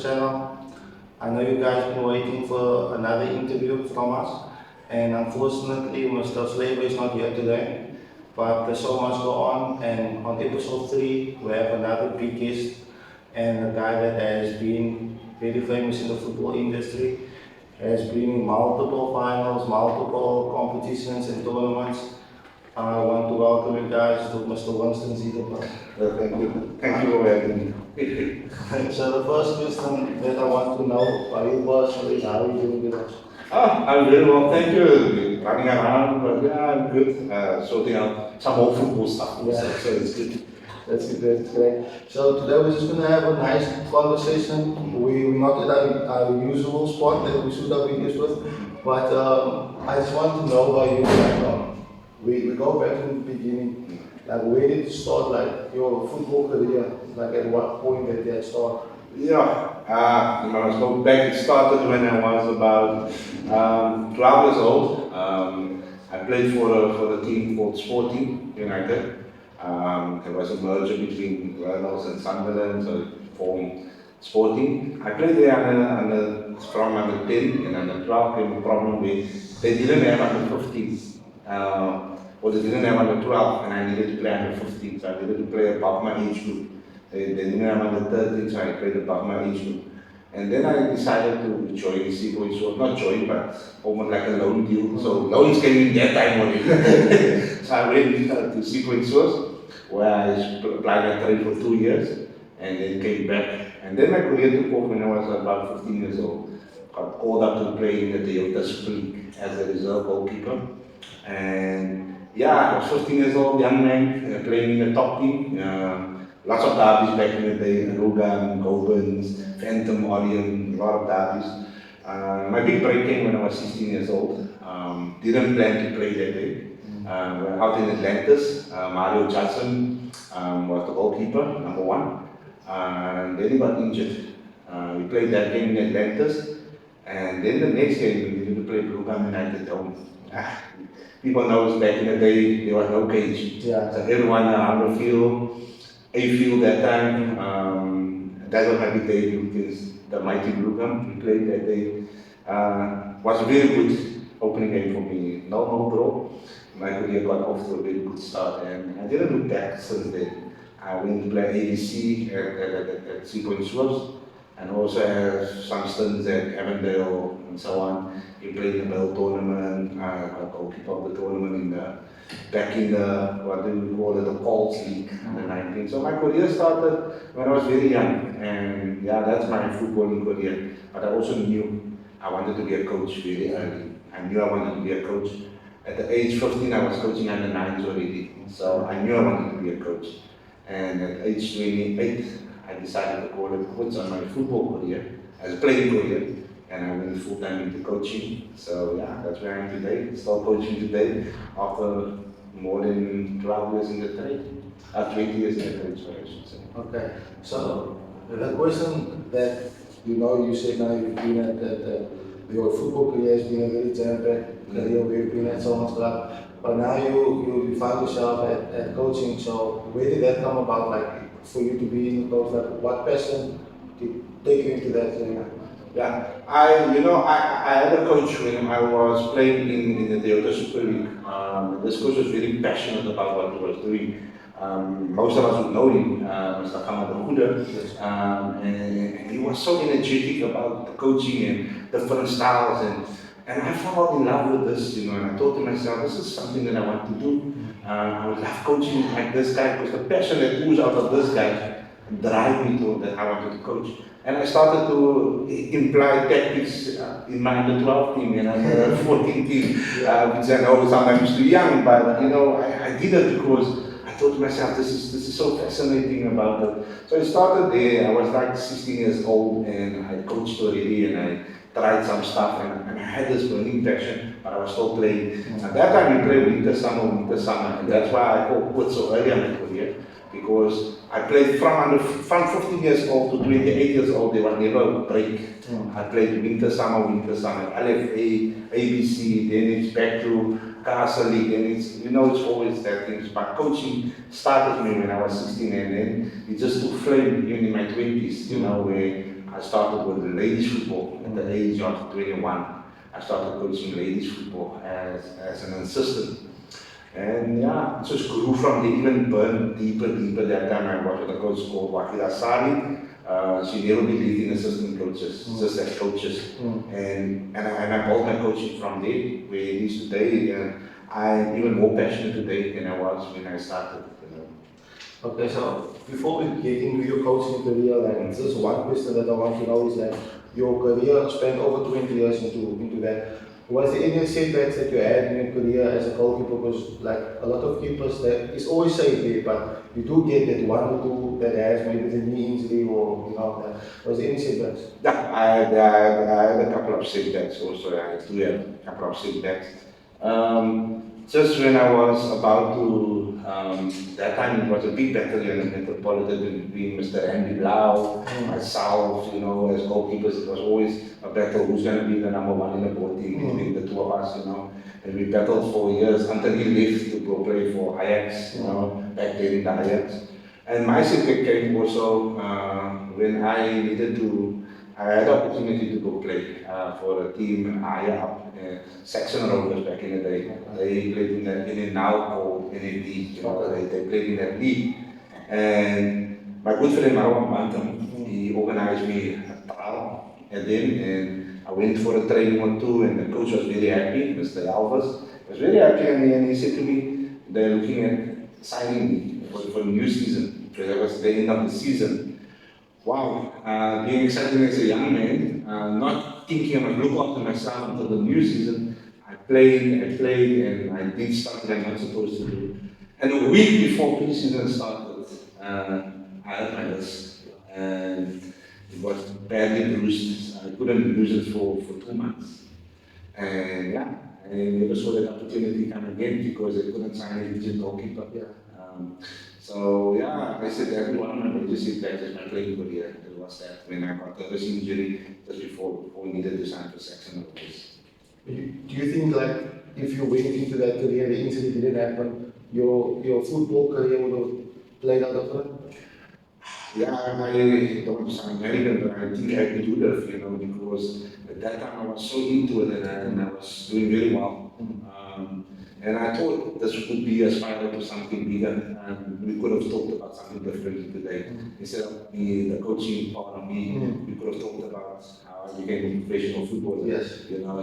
channel. I know you guys been waiting for another interview from us, and unfortunately Mr. Flavor is not here today, but there's so much go on, and on episode 3 we have another big guest and a guy that has been very famous in the football industry, has been in multiple finals, multiple competitions and tournaments. I want to welcome you guys to Mr. Winston Zeederberg. Thank you. Thank you for having me. So the first question that I want to know are you personally, how are you doing with us? I'm very well, thank you. Running around, but yeah, I'm good. Sorting out some more football stuff, Yeah. so it's good. That's good, that's great. So today we're just going to have a nice conversation. We're not at our usual spot that we should have been used with, but I just want to know about you. Like, we go back to the beginning. Like, where did you start, like, your football career? Like, at what point did that start? Yeah, when I was going back, it started when I was about 12 years old. I played for a team called Sporting United. There was a merger between Wales and Sunderland, so it formed Sporting. I played there from under 10 and under 12 came a problem with they didn't have under 15s. Or they didn't have under 12 and I needed to play under 15, so I needed to play above my age group. They didn't have under 13, so I played above my age group. And then I decided to join the Sequence, so not join, but almost like a loan deal. So loans came in that time only. So I went to Sequence where I applied and trained for 2 years, and then came back. And then my career took off when I was about 15 years old. Got called up to play in the Toyota Super League as a reserve goalkeeper. And yeah, I was 15 years old, young man, playing in the top team. Lots of derbies back in the day, Rogan, Gobens, Phantom, Orion, a lot of derbies. My big break came when I was 16 years old. Didn't plan to play that day. We're out in Atlantis. Mario Judson was the goalkeeper, number 1. And then he got injured. We played that game in Atlantis. And then the next game we needed to play Rogan United home. People know back in the day there was no cage. Yeah. So everyone around the field, A field that time. That was my big debut against the mighty Brugam. We played that day. Was a very good opening game for me. No draw. My career got off to a very good start, and I didn't look back since then. I went to play ABC at Sequence Swerves, and also have some stints at Avondale and so on. He played in the Bell tournament. I got goalkeeper of the tournament back in the, what do we call it, the Colts League in the 19th. So my career started when I was very young, and yeah, that's my footballing career. But I also knew I wanted to be a coach very early. I knew I wanted to be a coach. At the age 15, I was coaching under 9s already. So I knew I wanted to be a coach. And at age 28, I decided to call it quits on my football career, as a playing career. And I went full-time into coaching. So yeah, that's where I am today. Still coaching today after more than 12 years in the trade. 20 years in the trade, sorry, I should say. Okay, so the question that you said now you've been at your football career has been a very jam-packed career where you've been at so much club, but now you find yourself at coaching. So where did that come about? Like for you to be in the coach, like what passion did take you into that area? Yeah, I had a coach when I was playing in the Toyota Super League. This coach was very passionate about what he was doing. Most of us would know him, Mr. Kamada, and he was so energetic about the coaching and different styles, and I fell in love with this, and I thought to myself, this is something that I want to do. I would love coaching like this guy, because the passion that oozed out of this guy drive me to that I wanted to coach. And I started to imply tactics in my under 12 team and under 14 team, which I know sometimes too young, but I did it because I thought to myself, this is so fascinating about it. So I started there. I was like 16 years old, and I coached already, and I tried some stuff, and I had this burning passion, but I was still playing. At that time, we played winter, summer, and that's why I called quit so early in my career, because I played from 15 years old to 28 years old. There was never a break. I played winter, summer, LFA, ABC, then it's back to Castle League, and it's always that things. But coaching started me when I was 16, and then it just took flame even in my 20s, where I started with ladies football at the age of 21. I started coaching ladies football as an assistant. And yeah, it just grew from there, even burned deeper. That time I was with a coach called Wakila Sari. She never believed in assistant coaches, just as coaches. And I built my coaching from there, where it is today. I'm even more passionate today than I was when I started. Okay, so before we get into your coaching career, like just one question that I want to know is like your career spent over 20 years into that. Was there any setbacks that you had in your career as a goalkeeper? Because like a lot of keepers, that is always safe there, but you do get that one or two that has maybe the knee injury or that. Was there any setbacks? Yeah, I had a couple of setbacks also. I do have a couple of setbacks. Just when I was about to, that time it was a big battle in the Metropolitan between Mr. Andy Blau, myself, as goalkeepers, it was always a battle who's going to be the number one in the ball team between the two of us, And we battled for years until he left to go play for Ajax, back then in the Ajax. And my setback came also when I had the opportunity to go play for a team higher up, Saxon Rovers back in the day. They played in a now called Ep3, they played in that league. And my good friend Marwan Bantam, he organized me a trial at them, and I went for a training or two, and the coach was very happy, Mr. Alves was very happy, and he said to me, they're looking at signing me for the new season, because that was the end of the season. Wow, being excited as a young man, not thinking I must look after myself until the new season. I played, and I did something I'm not supposed to do. And a week before pre-season started, I hurt my wrist, and it was badly bruised. I couldn't use it for 2 months. And yeah, I never saw that opportunity come again because I couldn't sign a digit goalkeeper. So yeah, I said every one of my major setbacks is my playing career. It was that when I got the wrist injury just before we needed to sign for Saxon Rovers. Do you think like if you went into that career, the injury didn't happen, your football career would have played out different? Yeah, I don't sound arrogant, but I think I could do that, because at that time I was so into it and I was doing very well. And I thought this would be a spiral to something bigger, and we could have talked about something different today. Instead of the coaching part of me, we could have talked about how I became a professional footballer. Yes.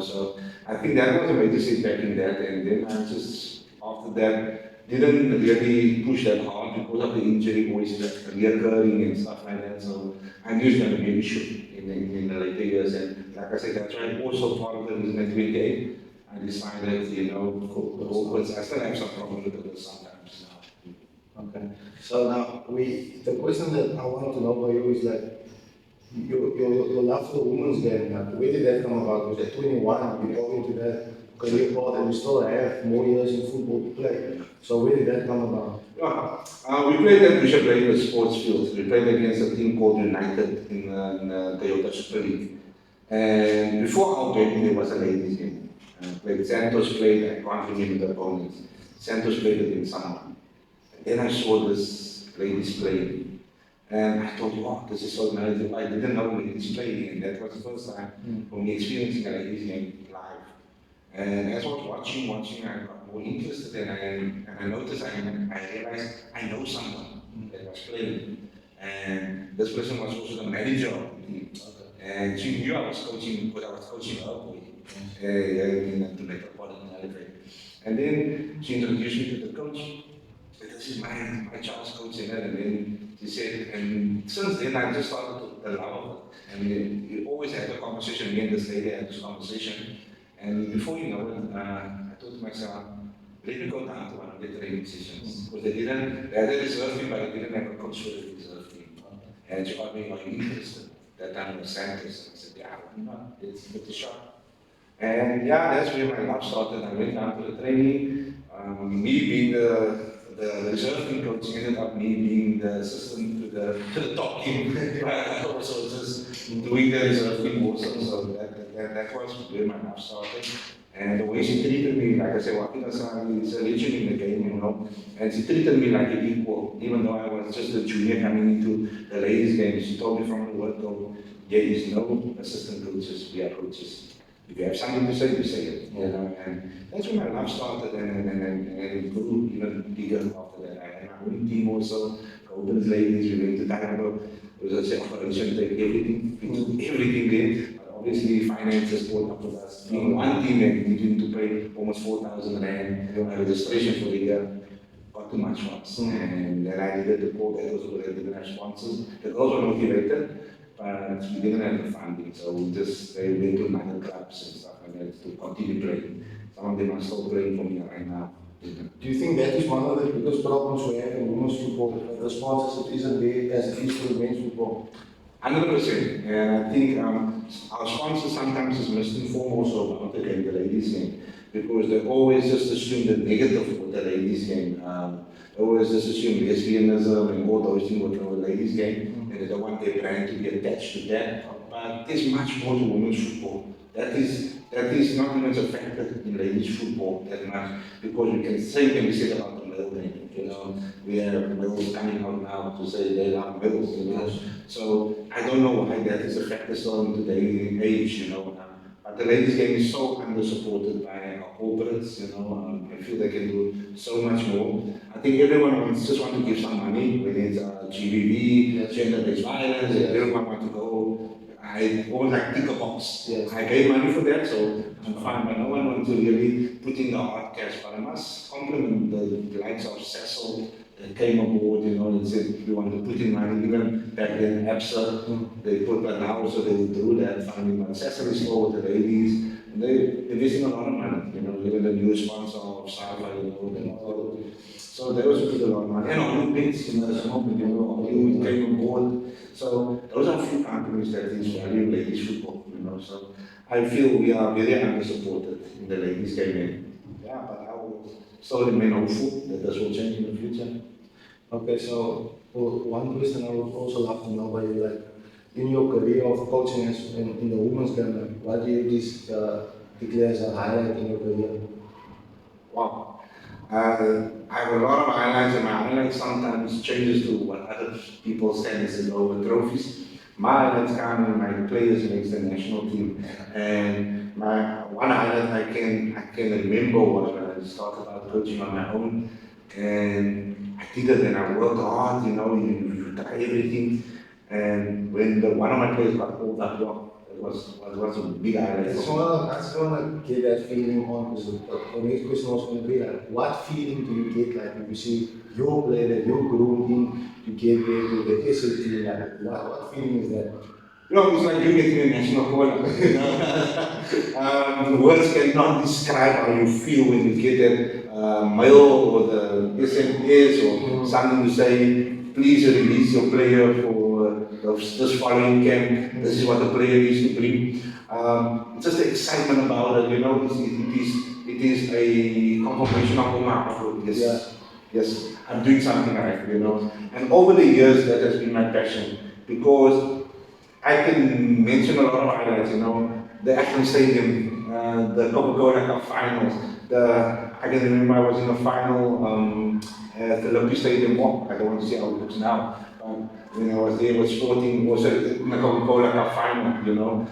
So I think that was a major setback in that, and then I just, after that, didn't really push that hard because of the injury, always reoccurring and stuff like that. So I knew it's going to be an issue in the later years, and like I said, that's why also part of the reason at 28. I decided, I still have some problems with it sometimes now. Okay. So now the question that I want to know by you is like your love for the women's game. Where did that come about? Was at 21 you got into that career path and you still have more years in football to play. So where did that come about? We played at Bishop Labour Sports Field. We played against a team called United in the Toyota Super League. And before our game, there was a ladies' game. Santos played, I can't remember the opponents. Santos played against someone. And then I saw this ladies playing. And I thought, wow, this is so nice. I didn't know ladies playing, and that was the first time for me experiencing a ladies game live. And as I was watching, I got more interested, and I noticed, I realized I know someone that was playing. And this person was also the manager of the team. And she knew I was coaching, because I was coaching her boy. In the Metropolitan Elevator. And then she introduced me to the coach. This is my child's coach, and then she said, and since then I just started to love it. And we always had a conversation, me and this lady had this conversation. And before you know it, I thought to myself, let me go down to one of the training sessions. Because they had a reserve team, but they didn't have a coach for the reserve team. And she asked me, are you interested? That time was Santos. And I said, yeah, why not? Let's give it a shot. And yeah, that's where my love started. I went down to the training. Me being the reserve team coach ended up me being the assistant to the top team. So just doing the reserve team also. So that was where my love started. And the way she treated me, like I said, Wakil Asani is a legend in the game, you know. And she treated me like an equal, even though I was just a junior coming into the ladies' game. She told me from the word go, there is no assistant coaches, we are coaches. If you have something to say, you say it, you know. And that's when my love started and it grew even bigger after that. I had my own team also, Golden's ladies, we went to Thailand. It was a operation, take everything, we took everything there. Obviously, finances caught up with us. Being one team that needed to pay almost 4,000 rand registration for the year got too much for us. And then I needed to call that also because I didn't have sponsors. The girls were motivated, but we didn't have the funding. So we just they went to minor clubs and stuff like that to continue playing. Some of them are still playing for me right now. Do you think that is one of the biggest problems we have in women's football? The sponsors isn't there as it is for men's football. 100%. And I think our sponsor sometimes is misinformed also about the game, the ladies game, because they always just assume the negative with the ladies game. They always just assume lesbianism and all those things with the ladies game, and they don't want their brand to be attached to that. But there's much more to women's football. That is not even affected in ladies football that much, because we can say can be said about the male game. You know, we have males coming out now to say they are males. You know, so I don't know why that is affected so in today's age. You know, but the ladies game is so under supported by our corporates. You know, I feel they can do so much more. I think everyone just want to give some money, whether it's GBV, gender-based violence. Everyone want to go. I always like tick a box. I gave money for that, so I'm fine. But no one wants to really put in the hard cash. But I must compliment the likes of Cecil that came aboard, you know, and said we want to put in money. Even back then, Ep3, they put that now, so they withdrew that funding. But Cecil is still with the ladies, and they're investing a lot of money. You know, even the new sponsor of Sava, you know, and all. So they also put a lot of money. And Olympics, you know, the moment, you know, Olympics came on board. So those are a few companies that is value ladies football, you know. So I feel we are very under supported in the ladies game. Yeah, but I will still remain hopeful that this will change in the future. Okay, so one question I would also love to know by you, like in your career of coaching in the women's game, like, what do you declare as a highlight in your career? Wow. I have a lot of highlights, and my highlights sometimes changes to what other people say as over trophies. My highlights come when my players makes the national team, and my one highlight I can remember was when I started out coaching on my own, and I did it and I worked hard. You know, you try everything, and when one of my players got called up, it was a big highlight. I just want to get that feeling on, because the next question was going to be like, what feeling do you get like when you see your player that you grew in to get there to the SLT, like what feeling is that? You know, it's like you getting a national corner. Words cannot describe how you feel when you get that mail or the SMS or something to say, please release your player for this following camp. This is what the player needs to bring. Just the excitement about it, you know, it is a confirmation of my outlook. Yes, I'm doing something right, you know. And over the years, that has been my passion, because I can mention a lot of highlights, you know, the Athens Stadium, the Coca-Cola Cup finals. I can remember I was in the final at the Olympic Stadium. Oh, I don't want to see how it looks now. When I was there with Sporting, also in the Coca-Cola Cup final, you know.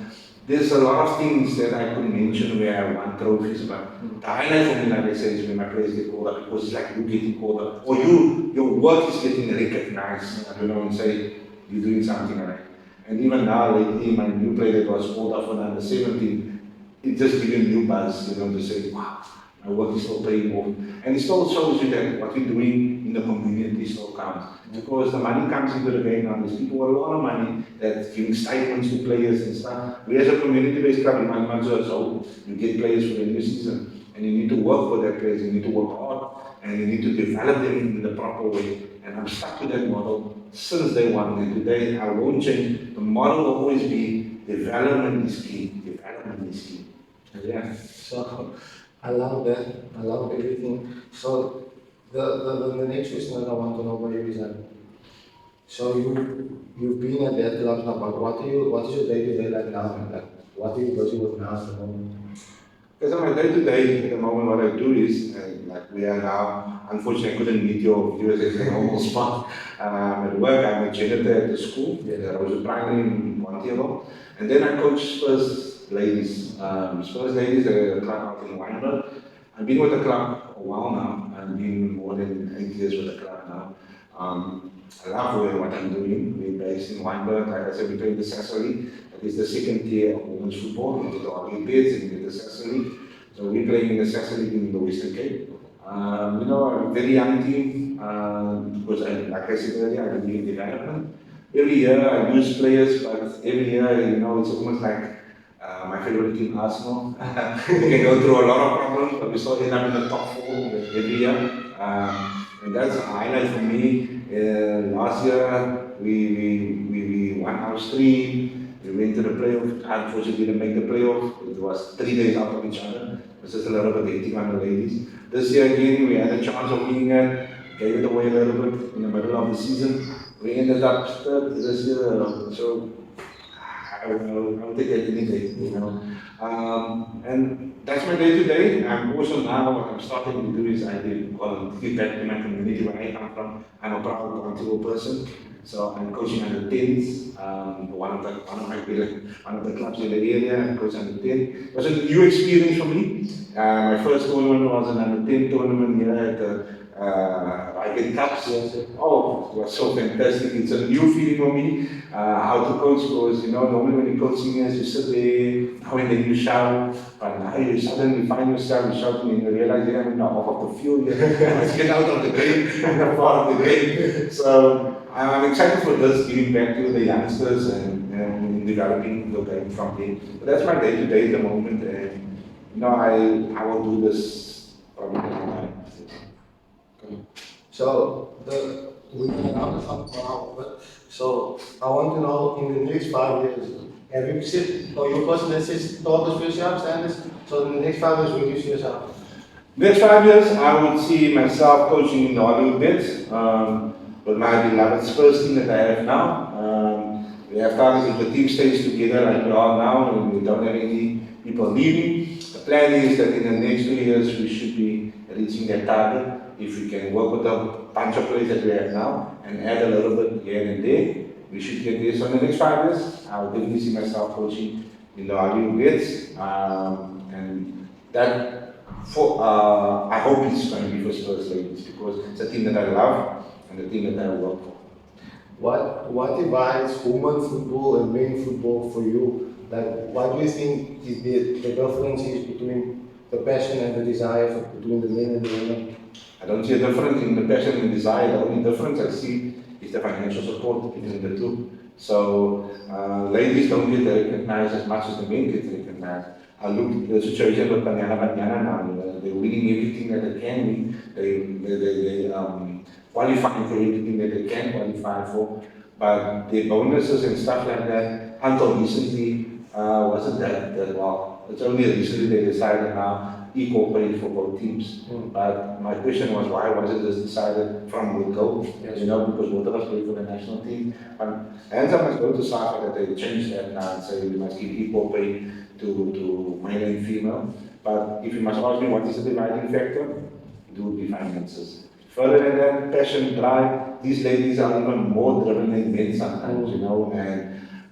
There's a lot of things that I could mention where I won trophies, but the highlight for me, like I say, is when my players get called up, because it's like you getting called up, or your work is getting recognized, you know, and say, you're doing something right. And even now, lately, my new player that was called up for the under 17, it just gives you a new buzz, you know, to say, wow, my work is still paying off. And it still shows you that what we're doing in the community still counts. Because the money comes into the game now. There's people with a lot of money that's giving stipends to players and stuff. We as a community-based club in Manmanzo, so you get players for the new season. And you need to work for that players, you need to work hard, and you need to develop them in the proper way. And I'm stuck to that model since day one. And today I won't change. The model will always be development is key. Development is key. Yeah. So I love that. I love everything. So the next question that I want to know about you is that, so you've been at that club now, but what is your day-to-day like now? Like, what are you busy with now at the moment? Because on my day-to-day, at the moment, what I do is, like we are now, unfortunately, I couldn't meet your viewers at the normal spot. At work, I'm a janitor at the school. I was a primary in Montreal. And then I coach Spurs ladies. Spurs ladies are a club out in Weinberg. I've been with the club a while now. I've been more than 8 years with the club now. I love what I'm doing. We're based in Weinberg. Like I said, we play the Sasser. It's the second tier of women's football. We get the Army Bids and we get the Sasser League. So we're playing in the Sasser League in the Western Cape. A very young team, because like I said earlier, I believe in development. Every year I lose players, but every year, it's almost like my favorite team, Arsenal. We can go through a lot of problems, but we still end up in the top four every year. And that's a highlight for me. Last year, we won house 3. We went to the playoff. Unfortunately, didn't make the playoff. It was 3 days out of each other. It was just a little bit hating on the ladies. This year again, we had a chance of winning it. Gave it away a little bit in the middle of the season. We ended up third this year. So I'll take it any day, And that's my day-to-day. I'm also now, what I'm starting to do is I give back to my community where I come from. I'm a proud Montreal person. So I'm coaching under 10s, one of the clubs in the area. I'm coaching under 10. It was a new experience for me. My first tournament was an under 10 tournament here at the Racket Cups. Oh, it was so fantastic. It's a new feeling for me. How to coach, because normally when you coach seniors, you sit there, now and then you shout, but now you suddenly find yourself shouting and you realize, I'm not off of the field yet. Let's get out of the game. I'm part of the game. So I'm excited for this, giving back to the youngsters and developing the game from there. But that's my day-to-day at the moment, and I will do this probably every time. So we can So I want to know, in the next 5 years, have you set, or your person that sets targets for yourself, standards? So in the next 5 years, where do you see yourself? Next 5 years, I would see myself coaching in the Hollywood Bits with my beloved Spurs team that I have now. We have targets if the team stays together like we are now, and we don't have any people leaving. The plan is that in the next 2 years, we should be reaching that target. If we can work with a bunch of players that we have now and add a little bit here and there, we should get there. So in the next 5 years, I will definitely see myself coaching in the Hollywood Bits, and that I hope it's going to be for Spurs ladies, because it's a team that I love and a team that I work for. What divides women's football and men's football for you? Like, what do you think is the difference is between the passion and the desire between the men and the women? I don't see a difference in the passion and desire. The only difference I see is the financial support between the two. So ladies don't get recognized as much as the men get recognized. I look at the situation with banyana now. They're winning everything that they can win. They qualifying for everything that they can qualify for. But the bonuses and stuff like that, until recently, wasn't that well. It's only recently they decided now equal pay for both teams. But my question was, why wasn't this decided from the go? Yes. Because both of us play for the national team. Hands up must go to SAFA that they changed that now and say we must give equal pay to male and female. But if you must ask me what is the dividing factor, it would be finances. Further than that, passion, drive, these ladies are even more driven than men sometimes,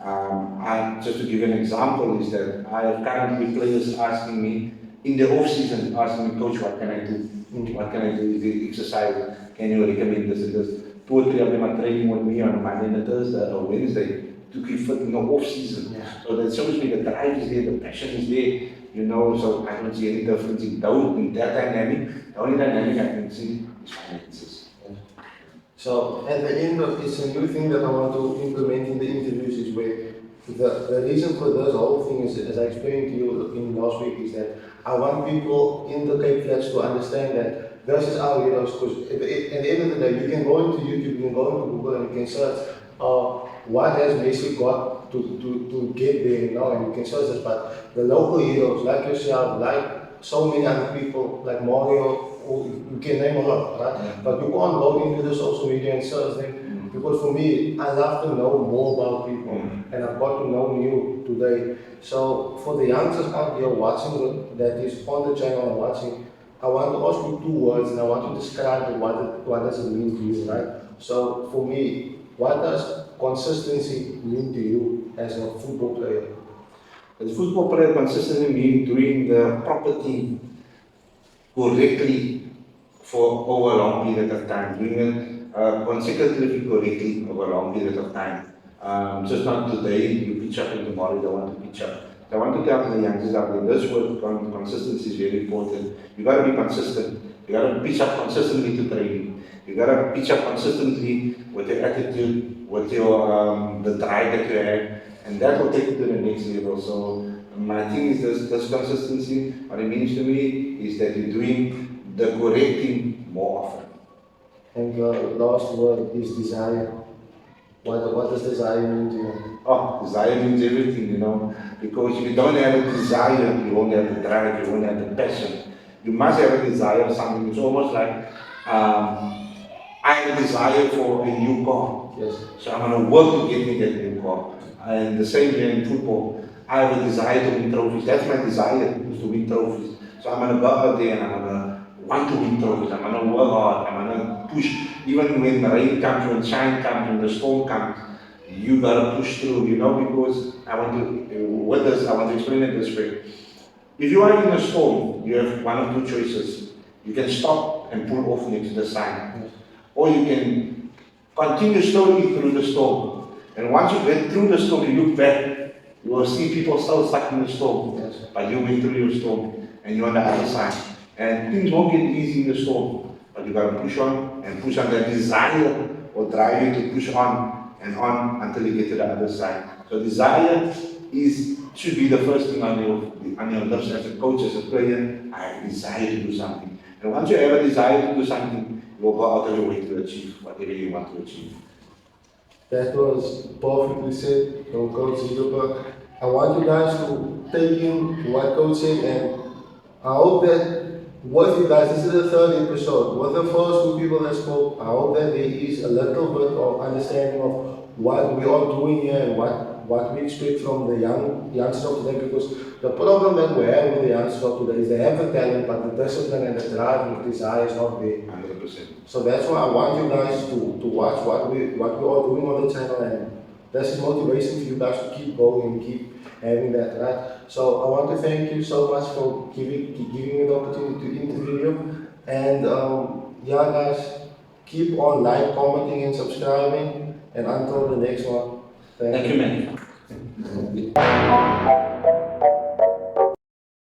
and just to give you an example is that I have currently players asking me, in the off season, asking me, coach, what can I do? What can I do? Is the exercise? Can you recommend this and this? 2 or 3 of them are training with me on a Monday and a Thursday or Wednesday to keep fit in the off season. Yeah. So that shows me the drive is there, the passion is there, so I don't see any difference in that dynamic. The only dynamic I can see is finances. Yeah. So at the end of it's a new thing that I want to implement in the interviews is where the reason for this whole thing is, as I explained to you in last week, is that I want people in the Cape Flats to understand that this is our heroes, because at the end of the day, you can go into YouTube, you can go into Google and you can search what has Messi got to get there, and you can search this, but the local heroes like yourself, like so many other people, like Mario, you can name a lot, right? Yeah. But you can't go into the social media and search them. You Because for me, I love to know more about people, and I've got to know you today. So for the youngsters out here watching, that is on the channel and watching, I want to ask you two words, and I want you to describe what does it mean to you, right? So for me, what does consistency mean to you as a football player? As a football player, consistency means doing the proper thing correctly for over a long period of time, doing it consecutively correctly over a long period of time. Just not today, you pitch up and tomorrow you don't want to pitch up. So I want to tell the youngsters out there, this word consistency is very important. You got to be consistent. You got to pitch up consistently to training. You got to pitch up consistently with your attitude, with your the drive that you have, and that will take you to the next level. So my thing is this consistency. What it means to me is that you're doing the correct thing more often. And the last word is desire. What does desire mean to you? Oh, desire means everything, you know. Because if you don't have a desire, you won't have the drive, you won't have the passion. You must have a desire for something. It's almost like I have a desire for a new car. Yes. So I'm going to work to get me that new car. And the same way in football. I have a desire to win trophies. That's my desire, is to win trophies. So I'm going to go out there and I'm going to want to win trophies. I'm going to work hard. I'm going to push. Even when the rain comes, when shine comes, when the storm comes, you got to push through, you know, because I want to explain it this way. If you are in a storm, you have one of two choices. You can stop and pull off next to the side. Or you can continue slowly through the storm. And once you get through the storm, you look back, you will see people still stuck in the storm. Yes. But you went through your storm and you're on the other side. And things won't get easy in the storm. But you got to push on and push on. That desire will drive you to push on and on until you get to the other side. So desire should be the first thing on your lips as a coach, as a player. I have a desire to do something. And once you have a desire to do something, you will go out of your way to achieve whatever you want to achieve. That was perfectly said from Coach Zeederberg. I want you guys to take in what Coach said, and I hope that with you guys, this is the third episode. With the first two people that spoke, I hope that there is a little bit of understanding of what we are doing here and what we expect from the youngsters of today, because the problem that we have with the youngsters of today is they have the talent, but the discipline and the drive and the desire is not there. 100%. So that's why I want you guys to watch what we are doing on the channel, and this is motivation for you guys to keep going and keep having that, right? So I want to thank you so much for giving me the opportunity to interview you. And yeah, guys, keep on commenting and subscribing. And until the next one, Thank you, man.